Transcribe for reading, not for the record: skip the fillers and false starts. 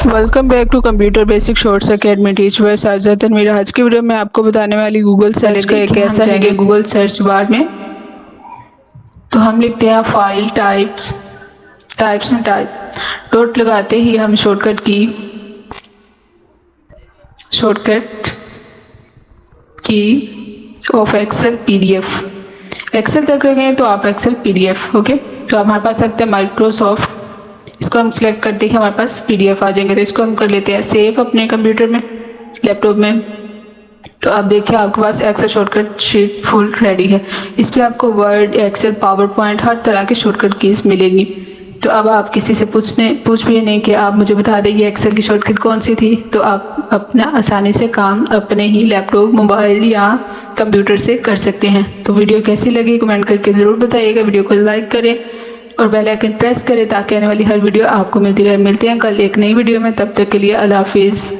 Welcome back to computer basic shorts academy teach by Sajid Tanveer. आज की video में आपको बताने वाली गूगल सर्च का एक ऐसा है कि गूगल सर्च बार में तो हम लिखते हैं file types and type, dot लगाते ही हम शॉर्टकट की ऑफ एक्सेल पीडीएफ एक्सेल तक गए तो आप एक्सेल पीडीएफ ओके। तो हमारे पास सकते हैं माइक्रोसॉफ्ट, इसको हम सिलेक्ट करते हैं, हमारे पास पीडीएफ आ जाएंगे। तो इसको हम कर लेते हैं सेव अपने कंप्यूटर में, लैपटॉप में। तो आप देखिए आपके पास Excel shortcut sheet full ready है। इस पर आपको वर्ड, एक्सेल, पावर पॉइंट हर तरह की शॉर्टकट कीज मिलेगी। तो अब आप किसी से पूछ भी नहीं कि आप मुझे बता देंगे एक्सेल की शॉर्टकट कौन सी थी। तो आप अपना आसानी से काम अपने ही लैपटॉप, मोबाइल या कंप्यूटर से कर सकते हैं। तो वीडियो कैसी लगी कमेंट करके ज़रूर बताइएगा। वीडियो को लाइक करें और बेल आइकन प्रेस करें ताकि आने वाली हर वीडियो आपको मिलती रहे। मिलते हैं कल एक नई वीडियो में, तब तक के लिए अल्लाह हाफिज़।